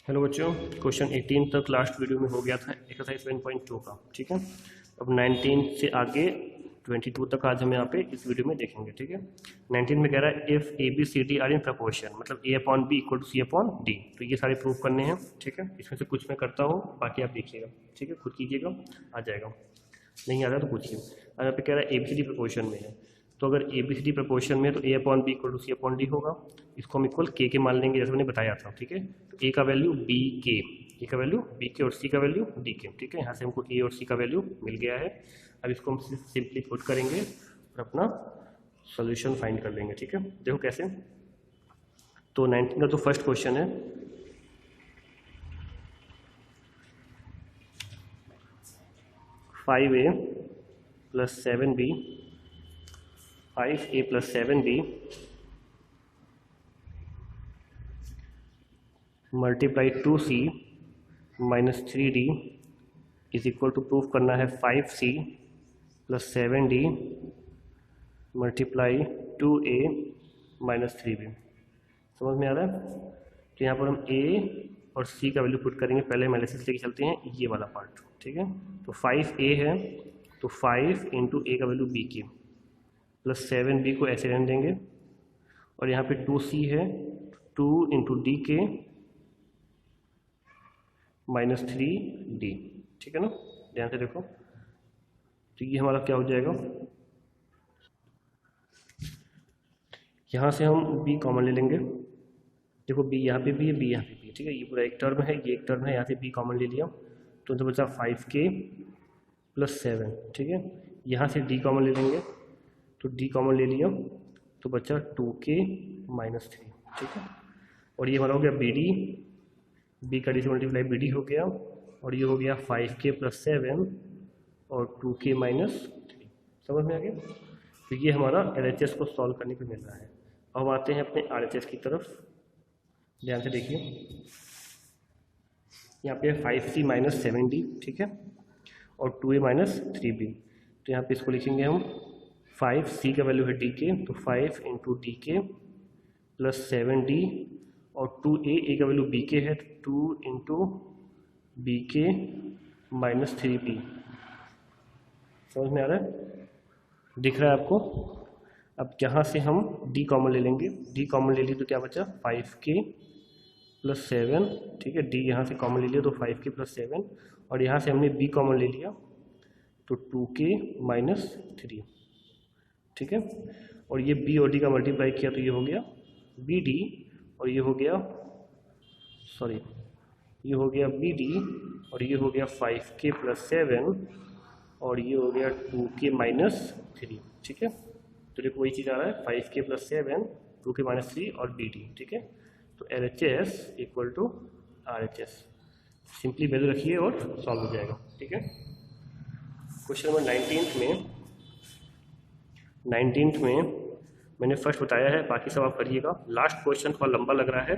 Hello बच्चों, question 18 तक last video में हो गया था एक्सरसाइज 7.2 का। ठीक है, अब 19 से आगे 22 तक आज हम यहाँ पे इस वीडियो में देखेंगे। ठीक है, 19 में कह रहा है if A B C D are in proportion, मतलब A upon B equal to C upon D. तो ये सारे प्रूव करने हैं। ठीक है, इसमें से कुछ मैं करता हूँ, बाकी आप देखिएगा। ठीक है, खुद कीजिएगा, आ जाएगा। नहीं आ रहा तो पूछिए। अब यहाँ पे कह रहा है A B C D proportion में है, तो अगर A B C D proportion में है तो A upon B equal to C upon D होगा। इसको हम इक्वल के मान लेंगे, जैसे मैंने बताया था। ठीक है, तो ए का वैल्यू बी के, ए का वैल्यू बी के और सी का वैल्यू डी के। ठीक है, यहाँ से हमको ए और सी का वैल्यू मिल गया है। अब इसको हम सिंपली पुट करेंगे और अपना सोल्यूशन फाइंड कर लेंगे। ठीक है, देखो कैसे। तो 19 का जो फर्स्ट क्वेश्चन है, five A plus 7b, 5a plus 7b multiply 2c minus 3d is equal to proof करना है 5c plus 7d multiply 2a minus 3b। समझ में आ रहा है? तो यहाँ पर हम a और c का वैल्यू पुट करेंगे। पहले हम एनालिसिस लेके चलते हैं ये वाला पार्ट। ठीक है, तो 5a है तो 5 इंटू ए का वैल्यू b की प्लस 7b को ऐसे रहने देंगे, और यहाँ पे 2c है 2 इंटू डी के माइनस 3d। ठीक है ना, ध्यान से देखो। तो ये हमारा क्या हो जाएगा, यहाँ से हम b कॉमन ले लेंगे। देखो b यहाँ पे भी है, b यहाँ पे भी है। ठीक है, ये पूरा एक टर्म है, ये एक टर्म है, यहाँ से b कॉमन ले लिया तो बचा 5k प्लस 7। ठीक है, यहाँ से d कॉमन ले लेंगे तो d कॉमन ले लिया तो बचा 2k माइनस 3। ठीक है, और ये हमारा हो गया bd, b का डी से मल्टीप्लाई bd हो गया, और ये हो गया 5k प्लस 7 और 2k माइनस 3। समझ में आ गया? तो ये हमारा LHS को सॉल्व करने पे मिल रहा है। अब आते हैं अपने RHS की तरफ। ध्यान से देखिए, यहाँ पे 5c माइनस 7d। ठीक है, और 2a माइनस 3b। तो यहाँ पे इसको लिखेंगे हम 5c का वैल्यू है डी के, तो 5 इंटू डी के प्लस 7d, और 2a का वैल्यू बी के है, 2 इंटू बी के माइनस 3b। समझ में आ रहा है? दिख रहा है आपको? अब यहाँ से हम d कॉमन ले लेंगे। d कॉमन ले लिए तो क्या बचा 5k प्लस 7। ठीक है, d यहाँ से कॉमन ले लिया तो 5k प्लस 7, और यहाँ से हमने b कॉमन ले लिया तो 2k माइनस 3। ठीक है, और ये b और d का मल्टीप्लाई किया तो ये हो गया bd, और ये हो गया ये हो गया bd, और ये हो गया 5k प्लस 7, और ये हो गया 2k माइनस 3। ठीक है, तो देखो वही चीज़ आ रहा है 5k प्लस 7, 2k माइनस 3 और bd। ठीक है, तो LHS equal to RHS। Simply value रखिए और सॉल्व हो जाएगा। ठीक है, क्वेश्चन नंबर 19th में मैंने फर्स्ट बताया है, बाकी सब आप करिएगा। लास्ट क्वेश्चन थोड़ा लंबा लग रहा है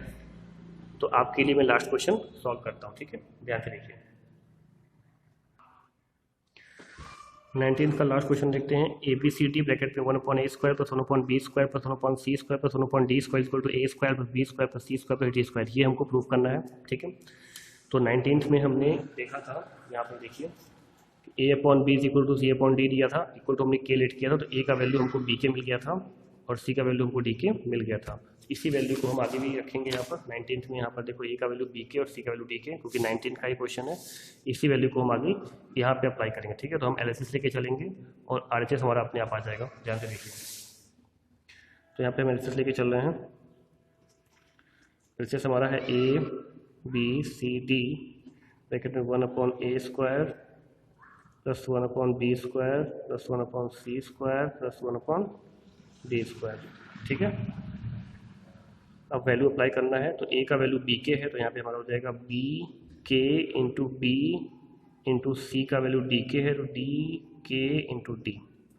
तो आपके लिए मैं लास्ट क्वेश्चन सॉल्व करता हूँ। ठीक है, ध्यान से देखिए। 19th का लास्ट क्वेश्चन देखते हैं। A B C D bracket में 1/a square plus 1/b square plus 1/c square plus 1/d square equal to a square plus b square plus c square plus d square, ये हमको prove करना है। ठीक है, तो 19th में हमने देखा था, यहाँ पर देखिए a upon B is equal to C upon D दिया था, इक्वल टू हमने के लेट किया था, तो a का वैल्यू हमको b के मिल गया था और c का वैल्यू हमको d के मिल गया था। इसी वैल्यू को हम आगे भी रखेंगे यहाँ पर 19th में। यहाँ पर देखो a का वैल्यू b के और c का वैल्यू d के, क्योंकि 19th का ही क्वेश्चन है। इसी वैल्यू को हम आगे यहाँ पे अप्लाई करेंगे। ठीक है, तो हम एनालिसिस लेके चलेंगे और RHS हमारा अपने आप आ जाएगा। ध्यान से देखिए, तो यहाँ पे हम एनालिसिस लेके चल रहे हैं। RHS हमारा है a b c d bracket में 1/a square plus 1/b square plus 1/c square plus 1/d square. ठीक है, अब वैल्यू अप्लाई करना है, तो a का वैल्यू b के है, तो यहाँ पे हमारा हो जाएगा b k into b into C का वैल्यू d के है, तो d k इंटू d।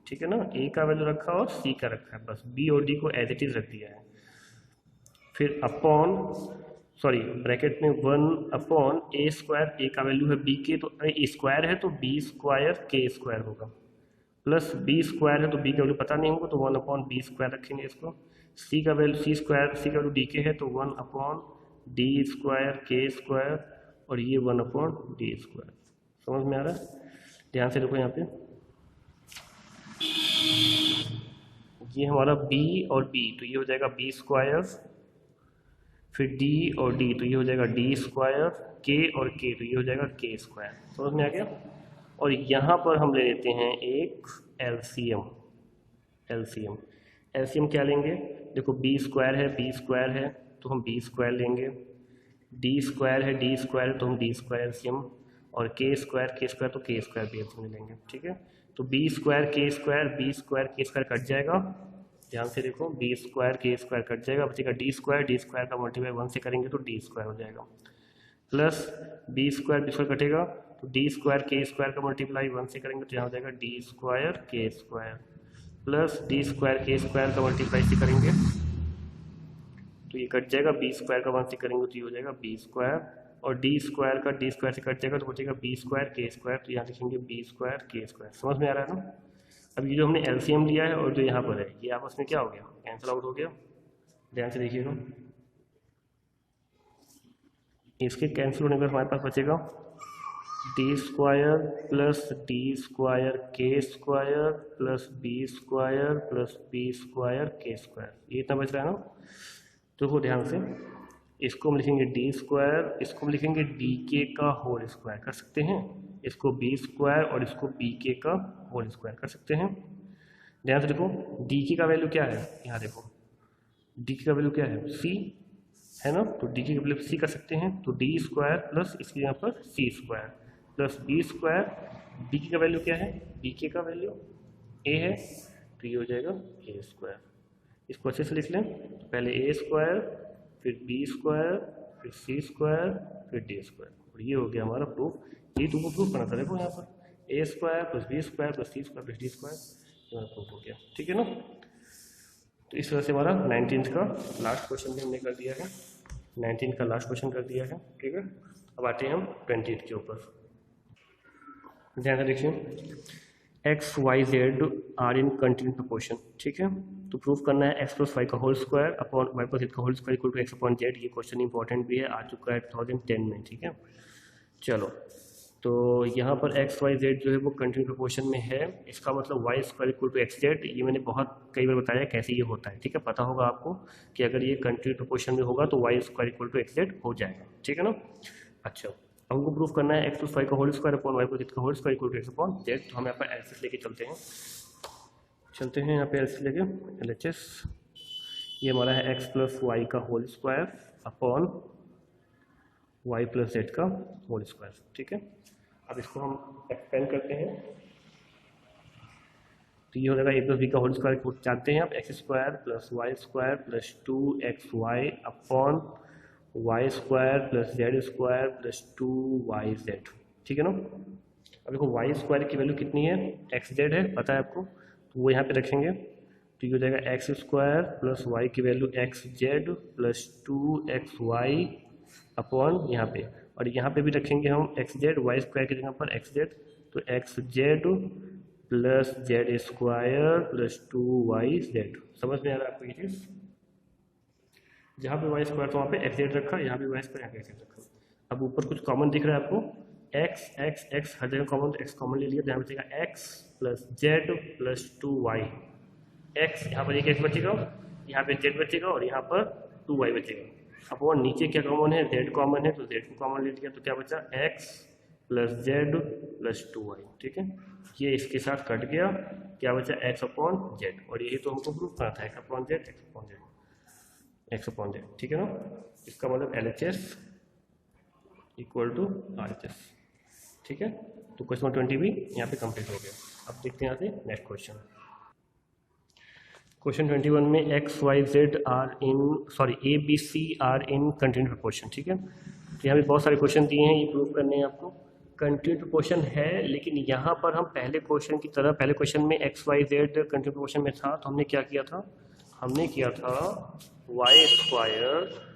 ठीक है ना, a का वैल्यू रखा और c का रखा है, बस b और d को एज इट इज रख दिया है। फिर ब्रैकेट में 1/a स्क्वायर, a का वैल्यू है b के, तो a स्क्वायर है तो b स्क्वायर k स्क्वायर होगा, प्लस b स्क्वायर है तो b का वैल्यू पता नहीं होगा तो 1/b स्क्वायर रखेंगे इसको। c का वैल्यू c स्क्वायर, c का वैल्यू d के है तो 1/d D square K square और ये 1/d स्क्वायर। समझ में आ रहा है? ध्यान से देखो यहाँ पे, ये हमारा b और b, तो ये हो जाएगा b स्क्वायर, फिर d और d, तो ये हो जाएगा d स्क्वायर, k और k, तो ये हो जाएगा k स्क्वायर। समझ में आ गया? और यहाँ पर हम ले लेते हैं एक एलसीएम। एलसीएम क्या लेंगे? देखो b स्क्वायर है तो हम b स्क्वायर लेंगे, d स्क्वायर है तो हम d स्क्वायर एलसीएम, और k स्क्वायर तो k स्क्वायर भी एलसीएम लेंगे। ठीक है, तो b square k square cut जाएगा। ध्यान से देखो, b square k square cut जाएगा, बचेगा d स्क्वायर का मल्टीप्लाई 1 से करेंगे तो d स्क्वायर हो जाएगा, प्लस b स्क्वायर कटेगा तो d स्क्वायर k स्क्वायर का मल्टीप्लाई 1 से करेंगे तो यहाँ हो जाएगा d square k square, plus d square k square का मल्टीप्लाई से करेंगे तो ये कट जाएगा, b स्क्वायर का 1 से करेंगे तो ये हो जाएगा b स्क्वायर, और d स्क्वायर का d स्क्वायर से कट जाएगा तो बचेगा b स्क्वायर k स्क्वायर, तो यहाँ लिखेंगे b स्क्वायर k स्क्वायर। समझ में आ रहा है ना? अब ये जो हमने एलसीएम लिया है और जो यहाँ पर है ये आपस में क्या हो गया? कैंसिल आउट हो गया। ध्यान से देखिएगा, इसके कैंसिल होने पर हमारे पास बचेगा D square plus D square K square plus B square plus B square K square, ये इतना बच रहा है ना? तो ध्यान से, इसको हम लिखेंगे डी स्क्वायर, इसको हम लिखेंगे डी के का होल स्क्वायर, कर सकते हैं, इसको बी स्क्वायर और इसको बी के का होल स्क्वायर कर सकते हैं। ध्यान से देखो, डी की का वैल्यू क्या है? यहाँ देखो, डी की का वैल्यू क्या है? सी है ना, तो डी की का वैल्यू सी कर सकते हैं, तो डी स्क्वायर प्लस इसके यहाँ पर C square plus B square, B की का वैल्यू क्या है? बी के का वैल्यू ए है, तो ये हो जाएगा ए स्क्वायर। इसको अच्छे से लिख लें, पहले ए स्क्वायर, फिर बी स्क्वायर, फिर सी स्क्वायर, फिर डी स्क्वायर, और ये हो गया हमारा प्रूफ। ये तुमको प्रूफ करना था, देखो यहाँ पर A square plus B square plus C square plus D square, हमारा प्रूफ हो गया। ठीक है ना? तो इस तरह से हमारा 19th का लास्ट क्वेश्चन भी हमने कर दिया है, 19th का लास्ट क्वेश्चन कर दिया है। ठीक है, अब आते हैं हम 20th के ऊपर। ध्यान से देखिए, X Y Z are in continuous proportion. ठीक है, तो प्रूफ करना है एक्स प्लस वाई का whole square upon Y plus Z का whole square equal to X upon Z. ये क्वेश्चन इंपॉर्टेंट भी है, आ चुका है 2010 में। ठीक है, चलो, तो यहाँ पर एक्स वाई जेड जो है वो कंटिन्यू प्रोपोर्शन में है, इसका मतलब Y square equal to X Z. ये मैंने बहुत कई बार बताया कैसे ये होता है। ठीक है, पता होगा आपको कि अगर ये कंटिन्यू प्रोपोर्शन में होगा तो Y square equal to X Z हो जाएगा। ठीक है ना? अच्छा, हमको प्रूफ करना है एक्स प्लस वाई का whole square upon Y plus Z का whole square equal to X upon Z. तो हम यहाँ पर एलएचएस लेके चलते हैं यहाँ पे एलएचएस लेके, एलएचएस ये हमारा है एक्स प्लस वाई का whole square upon Y plus Z का होल स्क्वायर। ठीक है, अब इसको हम एक्सपेंड करते हैं तो ये हो जाएगा ए प्लस बी का होल स्क्वायर जानते हैं आप, X square plus plus 2xy upon Y square plus Z square plus 2yz। ठीक है ना? अब देखो वाई स्क्वायर की वैल्यू कितनी है? एक्स जेड है, पता है आपको, तो वो यहाँ पे रखेंगे तो ये हो जाएगा एक्स स्क्वायर प्लस वाई की value x Z plus 2xy upon यहाँ पे, और यहाँ पे भी रखेंगे हम एक्स जेड, वाई स्क्वायर की जगह पर एक्स जेड, तो x Z plus Z square plus 2yz। समझ में आ रहा है आपको ये चीज़? जहाँ पे वाई स्क्वायर तो वहाँ पे एक्स जेड रखा, यहाँ पे वाई स्क्वायर यहाँ पे एक्स जेड रखा। अब ऊपर कुछ कॉमन दिख रहा है आपको, एक्स एक्स एक्स हर जगह कॉमन, तो एक्स कॉमन ले लिया, तो यहाँ बचेगा x plus Z plus 2y। X यहाँ पर एक एक्स बचेगा, यहाँ पे जेड बचेगा और यहाँ पर 2y बचेगा। अब वो नीचे क्या कॉमन है? जेड कॉमन है, तो जेड को कॉमन ले लिया, तो क्या बचा? X plus Z plus 2y। ठीक है, ये इसके साथ कट गया, क्या बचा? एक्स अपॉन जेड, और यही तो हमको प्रूफ करना था, x upon Z, x upon Z, x upon Z. ठीक है ना? इसका मतलब LHS इक्वल टू RHS। ठीक है, तो क्वेश्चन 20 भी यहाँ पे कंप्लीट हो गया। अब देखते हैं यहाँ से नेक्स्ट क्वेश्चन। क्वेश्चन 21 में X Y Z are in ABC are in continue proportion. ठीक है, तो यहाँ पे बहुत सारे क्वेश्चन दिए हैं, ये प्रूव करने हैं आपको। कंटिन्यू प्रोपोर्शन है, लेकिन यहाँ पर हम पहले क्वेश्चन की तरह, पहले क्वेश्चन में X Y Z continue proportion में था, तो हमने क्या किया था? हमने किया था Y square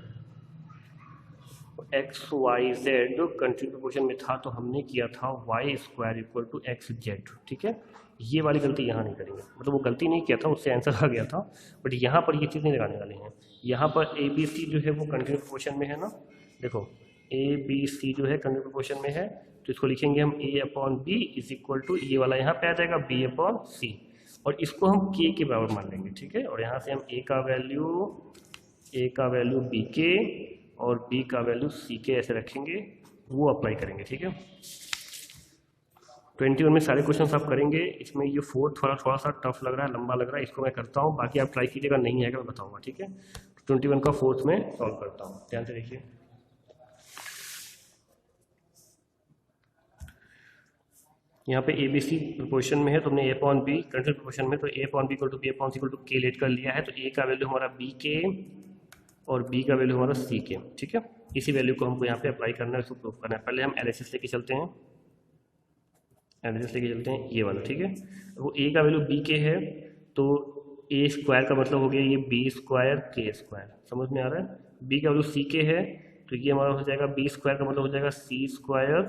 X Y Z continue proportion में था, तो हमने किया था Y square equal to X Z. ठीक है, ये वाली गलती यहाँ नहीं करेंगे, मतलब वो गलती नहीं किया था, उससे आंसर आ गया था, बट यहाँ पर ये चीज़ नहीं लगाने वाले हैं। यहाँ पर ए बी सी जो है वो कंटिन्यू प्रोपोर्शन में है ना, देखो ए बी सी जो है कंटिन्यू प्रोपोर्शन में है, तो इसको लिखेंगे हम A upon B is equal to ये वाला यहाँ पे आ जाएगा बी अपॉन सी, और इसको हम के के बराबर मान लेंगे, ठीक है। और यहाँ से हम ए का वैल्यू बी के और बी का वैल्यू सी के ऐसे रखेंगे, वो अप्लाई करेंगे, ठीक है। 21 में सारे क्वेश्चन आप करेंगे। इसमें ये 4 थोड़ा सा टफ लग रहा है, लंबा लग रहा है, इसको मैं करता हूँ, बाकी आप ट्राई कीजिएगा, नहीं आएगा मैं बताऊँगा, ठीक है। 21 का 4th में सॉल्व करता हूँ, ध्यान से देखिए। यहाँ पे ए बी सी प्रोपोर्शन में है, तो हमने A upon B continue proportion में, तो A upon B equal to B upon C equal to K let कर लिया है, तो ए का वैल्यू हमारा बी के और बी का वैल्यू हमारा सी के, ठीक है। इसी वैल्यू को हमको यहाँ पे अप्लाई करना है, इसको प्रूव करना है। पहले हम एनालिसिस लेके चलते हैं, ये वाला, ठीक है। वो ए का वैल्यू बी के है, तो ए स्क्वायर का मतलब हो गया ये बी स्क्वायर के स्क्वायर, समझ में आ रहा है। बी का वैल्यू सी के है, तो ये हमारा हो जाएगा बी स्क्वायर का मतलब हो जाएगा सी स्क्वायर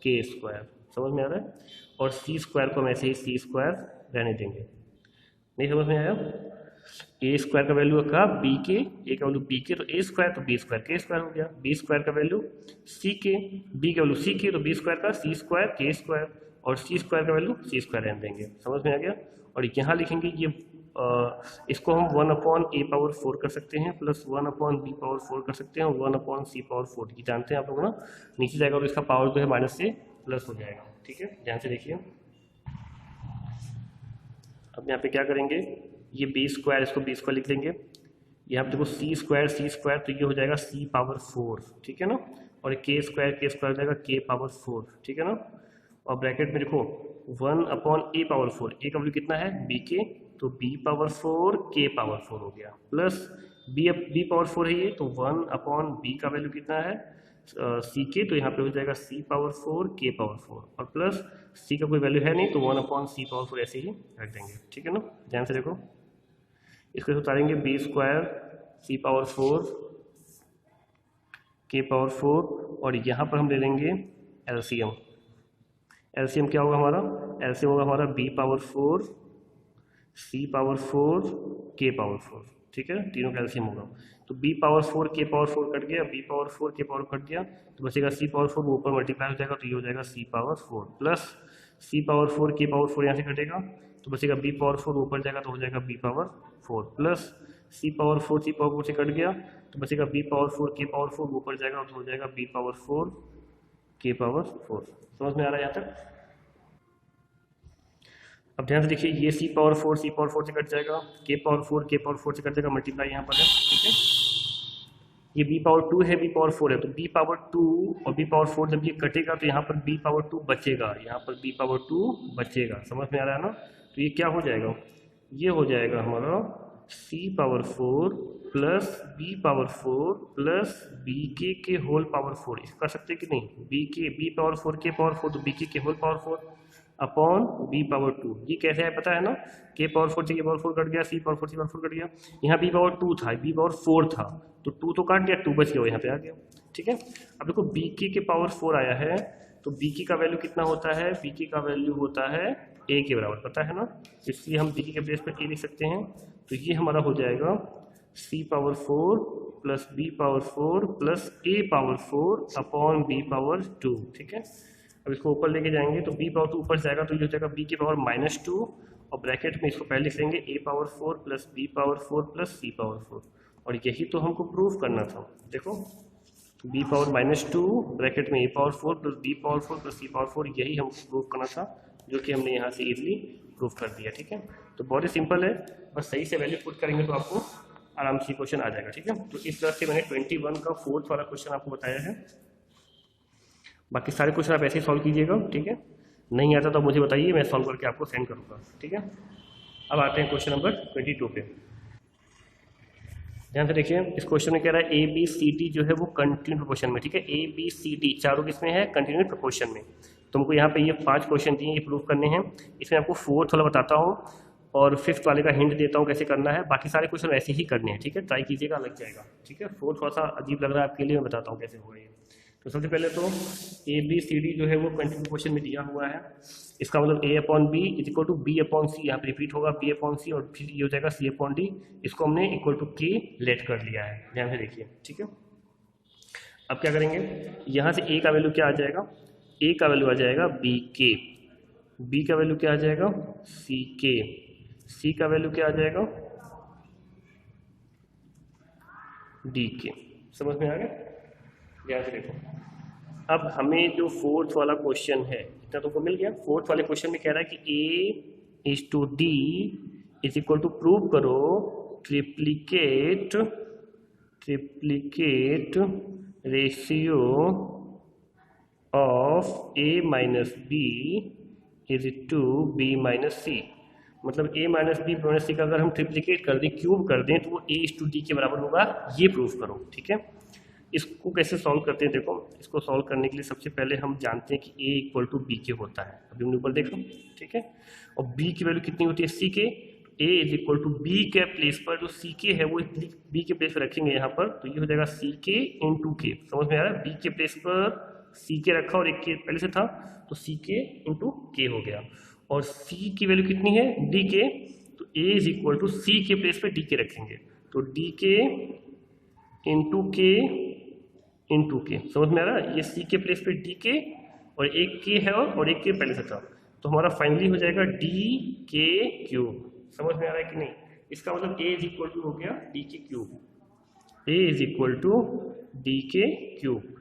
के स्क्वायर, समझ में आ रहा है। और सी स्क्वायर को हम ऐसे ही सी स्क्वायर रहने देंगे, नहीं समझ में आया। ए स्क्वायर का वैल्यू का बी के, ए का वैल्यू बी के, तो ए स्क्वायर तो बी स्क्वायर के स्क्वायर हो गया। बी स्क्वायर का वैल्यू सी के, बी का वैल्यू सी के, तो बी स्क्वायर का सी स्क्वायर के स्क्वायर, और सी स्क्वायर का वैल्यू सी स्क्वायर रहने देंगे, समझ में आ गया। और यहाँ लिखेंगे ये इसको हम 1 अपॉन ए पावर 4 कर सकते हैं, प्लस 1 अपॉन बी पावर 4 कर सकते हैं, और 1 अपॉन सी पावर 4 की जानते हैं आप लोग ना, नीचे जाएगा और इसका पावर जो है माइनस से प्लस हो जाएगा, ठीक है। ध्यान से देखिए, अब यहाँ पे क्या करेंगे, ये बी स्क्वायर, इसको बी स्क्वायर लिख लेंगे। यहाँ पे देखो सी स्क्वायर, तो ये हो जाएगा सी पावर 4, ठीक है ना। और के स्क्वायर हो जाएगा के पावर 4, ठीक है ना। और ब्रैकेट में देखो 1 अपॉन ए पावर 4, ए का वैल्यू कितना है बी के, तो बी पावर 4 के पावर 4 हो गया, प्लस बी पावर 4 है ये, तो 1 अपॉन बी का वैल्यू कितना है सी के, तो यहाँ पे हो जाएगा सी पावर 4 के पावर 4, और प्लस सी का कोई वैल्यू है नहीं, तो 1 अपॉन सी पावर 4 ऐसे ही रख देंगे, ठीक है ना। ध्यान से देखो, इसको उतारेंगे बी स्क्वायर सी पावर 4 के पावर 4, और यहाँ पर हम ले लेंगे एलसीएम। एलसीएम क्या होगा हमारा, एलसीएम होगा हमारा बी पावर 4 सी पावर 4 के पावर 4, ठीक है, तीनों का एलसीएम होगा। तो बी पावर 4 के पावर 4 कट गया, बी पावर 4 के पावर कट गया, तो बचेगा सी पावर 4, वो ऊपर मल्टीप्लाई हो जाएगा, तो ये हो जाएगा C power 4, plus C power 4 के पावर 4 यहाँ से कटेगा, तो बचेगा बी पावर 4 ऊपर जाएगा, तो हो जाएगा B power 4, plus C power 4 से कट गया, तो बचेगा बी पावर 4 के पावर 4 ऊपर जाएगा, तो हो जाएगा बी पावर 4 के पावर 4। समझ में आ रहा है यहाँ तक। अब ध्यान से देखिए, ये सी पावर 4 से कट जाएगा, के पावर 4 से कट जाएगा, मल्टीप्लाई यहाँ पर है, ठीक है। ये बी पावर 2 है, बी पावर 4 है, तो बी पावर 2 और बी पावर 4 जब ये कटेगा, तो यहाँ पर बी पावर 2 बचेगा, यहाँ पर बी पावर 2 बचेगा, समझ में आ रहा है ना। तो ये क्या हो जाएगा, ये हो जाएगा हमारा C power 4 plus B power 4 plus B के होल पावर 4, इसको कर सकते हैं कि नहीं, बी पावर 4 के पावर 4, तो बी के whole power 4 upon B power 2। ये कैसे है पता है ना, के पावर 4 से के पावर 4 कट गया, सी पावर 4 से पावर 4 कट गया, यहाँ बी पावर 2 था, बी पावर 4 था, तो 2 तो काट गया, 2 बच गया, यहाँ पे आ गया, ठीक है। अब देखो बी के पावर 4 आया है, तो बी का वैल्यू कितना होता है, बी का वैल्यू होता है ए के बराबर, पता है ना, इसलिए हम बी के बेस पर ए लिख सकते हैं। तो ये हमारा हो जाएगा C power 4 plus B power 4 plus A power 4 upon B power 2, ठीक है। अब इसको ऊपर लेके जाएंगे, तो बी पावर 2 ऊपर जाएगा, तो ये हो जाएगा बी के पावर -2, और ब्रैकेट में इसको पहले लिख लेंगे A power 4 plus B power 4 plus C power 4, और यही तो हमको प्रूव करना था। देखो बी पावर -2 ब्रैकेट में A power 4 plus B power 4 plus C power 4, यही हमको प्रूव करना था, जो कि हमने यहाँ से इजीली प्रूव कर दिया, ठीक है। तो बहुत ही सिंपल है, बस सही से वैल्यू पुट करेंगे तो आपको आराम से क्वेश्चन आ जाएगा, ठीक है। तो इस तरह से मैंने 21 का 4th वाला क्वेश्चन आपको बताया है। बाकी सारे क्वेश्चन आप ऐसे ही सॉल्व कीजिएगा, ठीक है। नहीं आता तो मुझे बताइए, मैं सॉल्व करके आपको सेंड करूँगा, ठीक है। अब आते हैं क्वेश्चन नंबर 22 पे। ध्यान से देखिए, इस क्वेश्चन में कह रहा है ए बी सी डी जो है वो कंटिन्यू प्रोपोर्शन में, ठीक है। ए बी सी डी चारों किसमें है, कंटिन्यू प्रोपोर्शन में। तुमको यहाँ पे ये 5 क्वेश्चन दिए, ये प्रूव करने हैं। इसमें आपको 4th वाला बताता हूँ और 5th वाले का हिंट देता हूँ कैसे करना है। बाकी सारे क्वेश्चन ऐसे ही करने हैं, ठीक है। ट्राई कीजिएगा, लग जाएगा, ठीक है। 4th थोड़ा सा अजीब लग रहा है आपके लिए, मैं बताता हूँ कैसे होगा ये। तो सबसे पहले तो ए बी सी डी जो है वो कंटिन्यू क्वेश्चन में दिया हुआ है। इसका मतलब A upon B is equal to B upon C, यहाँ पे रिपीट होगा बी अपॉन सी और फिर ये हो जाएगा सी अपॉन डी। इसको हमने इक्वल टू के लेट कर लिया है, ध्यान से देखिए, ठीक है। अब क्या करेंगे, यहाँ से ए का वैल्यू क्या आ जाएगा, ए का वैल्यू आ जाएगा बी के, बी का वैल्यू क्या आ जाएगा सी के, सी का वैल्यू क्या आ जाएगा डी के। समझ में आ गया, ध्यान से देखो। अब हमें जो फोर्थ वाला क्वेश्चन है इतना तुमको मिल गया। फोर्थ वाले क्वेश्चन में कह रहा है कि A is to D is equal to prove करो triplicate ratio of A minus B is to B minus C. मतलब a minus B minus C का अगर हम ट्रिप्लिकेट कर दें, क्यूब कर दें, तो वो a इज टू डी के बराबर होगा, ये प्रूफ करो, ठीक है। इसको कैसे सॉल्व करते हैं, देखो इसको सॉल्व करने के लिए सबसे पहले हम जानते हैं कि a इक्वल टू बी के होता है। अभी हमने ऊपर देखो, ठीक है। और b की वैल्यू कितनी होती है सी के, a is equal to B के प्लेस पर जो सी के है वो b के प्लेस पर रखेंगे यहाँ पर, तो ये हो जाएगा सी के इंटू के। समझ में आ रहा है, b के प्लेस पर सी के रखा और एक के पहले से था, तो सी के इंटू के हो गया। और c की वैल्यू कितनी है d के, तो a इज इक्वल टू सी के प्लेस पे d के रखेंगे, तो d के इंटू के इंटू के। समझ में आ रहा है, ये c के प्लेस पे d के और एक के है और एक के पहले से था, तो हमारा फाइनली हो जाएगा d के क्यूब। समझ में आ रहा है कि नहीं, इसका मतलब a इज इक्वल टू हो गया d के cube, a is equal to d के क्यूब।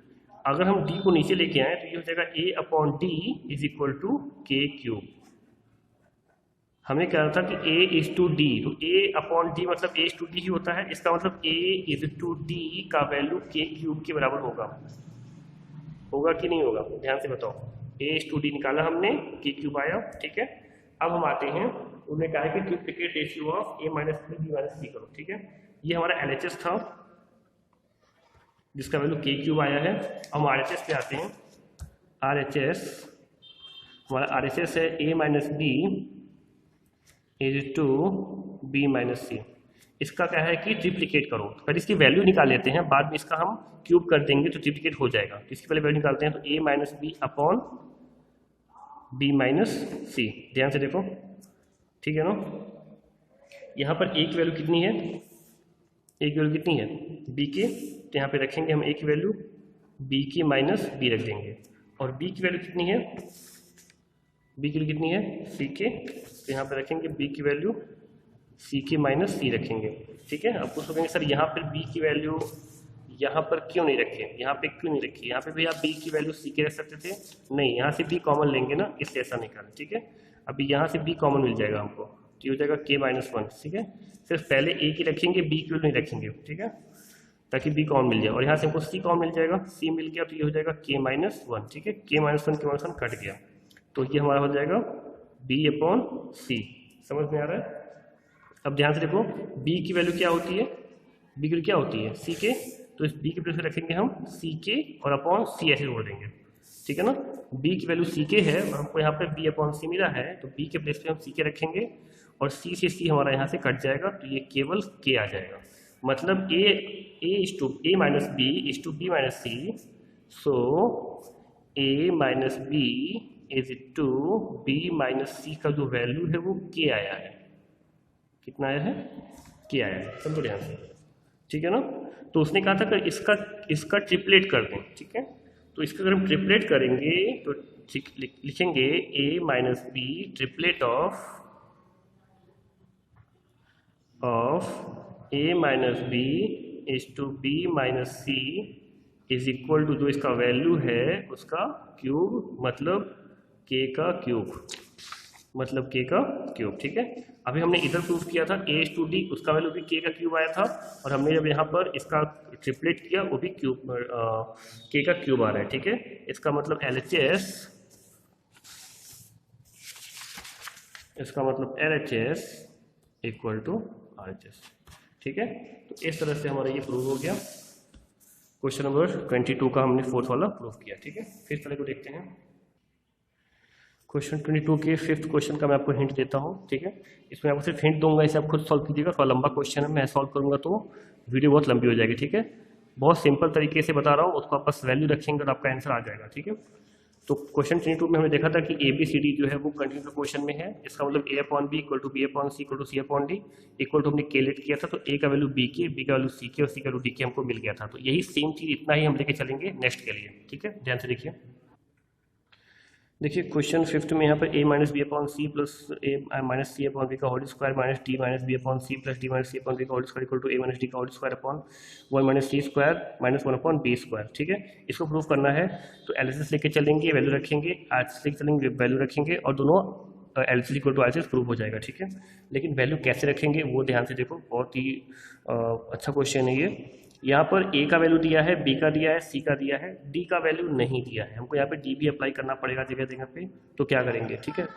अगर हम d को नीचे लेके आए तो ये हो जाएगा a upon D is equal to के क्यूब। हमें क्या था कि a इज टू डी, तो a अपॉन डी मतलब a इज टू डी ही होता है, इसका मतलब a इज टू डी का वैल्यू k क्यूब के बराबर होगा कि नहीं होगा, ध्यान से बताओ। a इज टू डी निकाला हमने, k क्यूब आया, ठीक है। अब हम आते हैं, उन्होंने कहा कि triplicate ratio of a minus B B minus C करो, ठीक है। ये हमारा LHS था जिसका वैल्यू k क्यूब आया है। अब हम RHS पे आते हैं, RHS हमारा RHS है a minus B is to B minus C. इसका क्या है कि ट्रिप्लिकेट करो, पहले इसकी वैल्यू निकाल लेते हैं, बाद में इसका हम क्यूब कर देंगे तो ट्रिप्लिकेट हो जाएगा। तो इसकी पहले वैल्यू निकालते हैं, तो a minus B upon B minus C. ध्यान से देखो, ठीक है ना। यहाँ पर a की वैल्यू कितनी है, a की वैल्यू कितनी है b के, तो यहाँ पे रखेंगे हम a की वैल्यू b की माइनस b रख देंगे। और b की वैल्यू कितनी है, b की वैल्यू कितनी है c के, तो यहाँ पे रखेंगे b की वैल्यू c के माइनस c रखेंगे, ठीक है। अब कुछ कहेंगे सर यहाँ पर b की वैल्यू यहाँ पर क्यों नहीं रखे, यहाँ पे क्यों नहीं रखी, यहाँ पे भी आप b की वैल्यू c के रख सकते थे, नहीं यहाँ से b कॉमन लेंगे ना, इसलिए ऐसा नहीं करें, ठीक है। अभी यहाँ से b कॉमन मिल जाएगा हमको, तो ये हो जाएगा k माइनस वन, ठीक है। सिर्फ पहले a की रखेंगे, b की वैल्यू नहीं रखेंगे, ठीक है, ताकि b कॉमन मिल जाए। और यहाँ से हमको c कॉमन मिल जाएगा, c मिल गया तो ये हो जाएगा k माइनस वन, ठीक है। k माइनस वन कट गया, तो ये हमारा हो जाएगा b अपॉन सी। समझ में आ रहा है। अब ध्यान से देखो, b की वैल्यू क्या होती है, b की वैल्यू क्या होती है सी के, तो इस b के प्लेस पे रखेंगे हम सी के और अपॉन सी ऐसे जोड़ देंगे, ठीक है ना। b की वैल्यू सी के है और हमको यहाँ पे b अपॉन सी मिला है, तो b के प्लेस पे हम सी के रखेंगे और c से c हमारा यहाँ से कट जाएगा, तो ये केवल k आ जाएगा। मतलब a minus B is to B minus C, so a minus B is to B minus C का जो वैल्यू है वो k आया है। कितना आया है, k आया है, समझो ध्यान से, ठीक है ना। तो उसने कहा था कि इसका ट्रिपलेट कर दें, ठीक है। तो इसका अगर हम ट्रिपलेट करेंगे तो लिखेंगे a minus B triplet of a minus B is to B minus C is equal to जो इसका वैल्यू है उसका क्यूब, मतलब k का क्यूब, मतलब k का क्यूब, ठीक है। अभी हमने इधर प्रूफ किया था a टू d, उसका वैल्यू भी k का क्यूब आया था, और हमने जब यहाँ पर इसका ट्रिपलेट किया वो भी क्यूब k का क्यूब आ रहा है, ठीक है। इसका मतलब LHS, इसका मतलब LHS इक्वल टू RHS, ठीक है। तो इस तरह से हमारा ये प्रूव हो गया। क्वेश्चन नंबर 22 का हमने फोर्थ वाला प्रूव किया, ठीक है। फिर तरह को देखते हैं। क्वेश्चन 22 के फिफ्थ क्वेश्चन का मैं आपको हिंट देता हूँ, ठीक है। इसमें आपको सिर्फ हिंट दूंगा, इसे आप खुद सॉल्व कीजिएगा, थोड़ा लंबा क्वेश्चन है, मैं सॉल्व करूंगा तो वीडियो बहुत लंबी हो जाएगी, ठीक है। बहुत सिंपल तरीके से बता रहा हूँ, उसको आप बस वैल्यू रखेंगे और आपका आंसर आ जाएगा। ठीक है, तो क्वेश्चन 22 में हमने देखा था कि ABCD जो है वो कंटिन्यूस क्वेश्चन में है। इसका मतलब A/B equal to B/C equal to C/D equal to हमने K लेट किया था, तो A का वैल्यू B के, B का वैल्यू C के और C का वैल्यू D के हमको मिल गया था। तो यही सेम चीज़ इतना ही हम लेके चलेंगे नेक्स्ट के लिए। ठीक है, ध्यान से देखिए। देखिए क्वेश्चन 5 में यहाँ पर A-B/C प्लस A-C/B का whole square minus D-B/C plus D-C/B का whole square equal to A-D का whole square upon 1-C square minus 1/B square. ठीक है, इसको प्रूव करना है तो एलएचएस लेके चलेंगे, वैल्यू रखेंगे, आरएचएस लेके चलेंगे, वैल्यू रखेंगे, और दोनों LHS equal to RHS prove हो जाएगा। ठीक है, लेकिन वैल्यू कैसे रखेंगे वो ध्यान से देखो, बहुत ही अच्छा क्वेश्चन है ये। यहाँ पर A का वैल्यू दिया है, B का दिया है, C का दिया है, D का वैल्यू नहीं दिया है, हमको यहाँ पे D भी अप्लाई करना पड़ेगा जगह जगह पे। तो क्या करेंगे, ठीक है,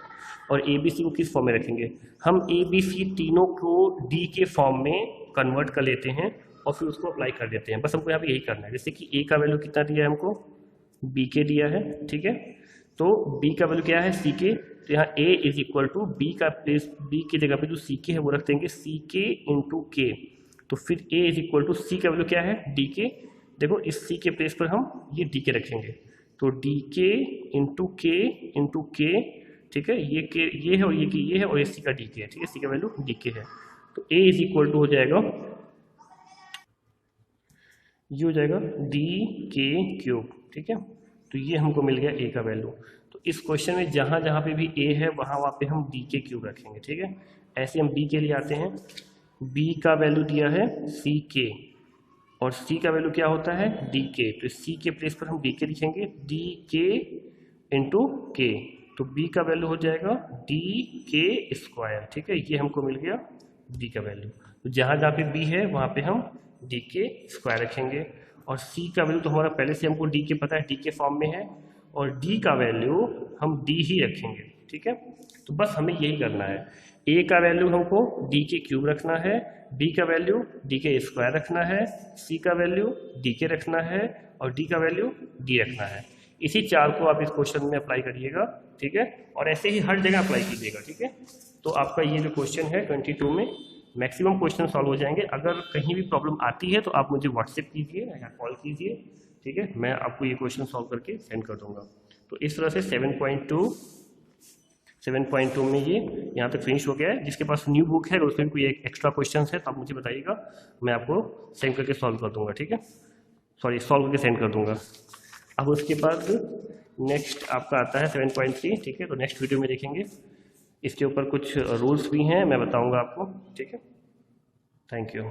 और ABC को किस फॉर्म में रखेंगे, हम ABC तीनों को D के फॉर्म में कन्वर्ट कर लेते हैं और फिर उसको अप्लाई कर देते हैं। बस हमको यहाँ पे यही करना है। जैसे कि A का वैल्यू कितना दिया है हमको, B के दिया है। ठीक है, तो B का वैल्यू क्या है, C के, तो यहाँ A is equal to B का प्लेस, B की जगह पे जो C के है वो रख देंगे CK इंटू K। तो फिर A is equal to C का वैल्यू क्या है, DK। देखो इस C के प्लेस पर हम ये DK रखेंगे, तो DK इंटू K। ठीक है, ये K ये है और ये K ये है और ये C का DK है। ठीक है, C का वैल्यू DK है, तो A इज इक्वल टू हो जाएगा, ये हो जाएगा DK क्यूब। ठीक है, तो ये हमको मिल गया A का वैल्यू। तो इस क्वेश्चन में जहाँ जहाँ पे भी A है वहाँ पे हम DK क्यूब रखेंगे। ठीक है, ऐसे हम B के लिए आते हैं। B का वैल्यू दिया है CK और C का वैल्यू क्या होता है, DK। तो C के प्लेस पर हम DK लिखेंगे, DK इंटू K। तो B का वैल्यू हो जाएगा DK स्क्वायर। ठीक है, ये हमको मिल गया D का वैल्यू। तो जहाँ जहाँ पे B है वहाँ पे हम DK स्क्वायर रखेंगे, और C का वैल्यू तो हमारा पहले से हमको DK पता है, DK फॉर्म में है, और D का वैल्यू हम D ही रखेंगे। ठीक है, तो बस हमें यही करना है। A का वैल्यू हमको DK क्यूब रखना है, B का वैल्यू DK स्क्वायर रखना है, C का वैल्यू DK रखना है, और D का वैल्यू D रखना है। इसी चार को आप इस क्वेश्चन में अप्लाई करिएगा। ठीक है, और ऐसे ही हर जगह अप्लाई कीजिएगा। ठीक है, तो आपका ये जो क्वेश्चन है 22 में मैक्सिमम क्वेश्चन सॉल्व हो जाएंगे। अगर कहीं भी प्रॉब्लम आती है तो आप मुझे व्हाट्सएप कीजिए या कॉल कीजिए। ठीक है, मैं आपको ये क्वेश्चन सॉल्व करके सेंड कर दूंगा। तो इस तरह से 7.2 में ये यहाँ तक फिनिश हो गया है। जिसके पास न्यू बुक है उसमें कोई एक एक्स्ट्रा क्वेश्चन है तो आप मुझे बताइएगा, मैं आपको सेंड करके सॉल्व कर दूंगा। ठीक है, सॉल्व करके सेंड कर दूंगा। अब उसके बाद नेक्स्ट आपका आता है 7.3। ठीक है, तो नेक्स्ट वीडियो में देखेंगे। इसके ऊपर कुछ रूल्स भी हैं, मैं बताऊंगा आपको। ठीक है, थैंक यू।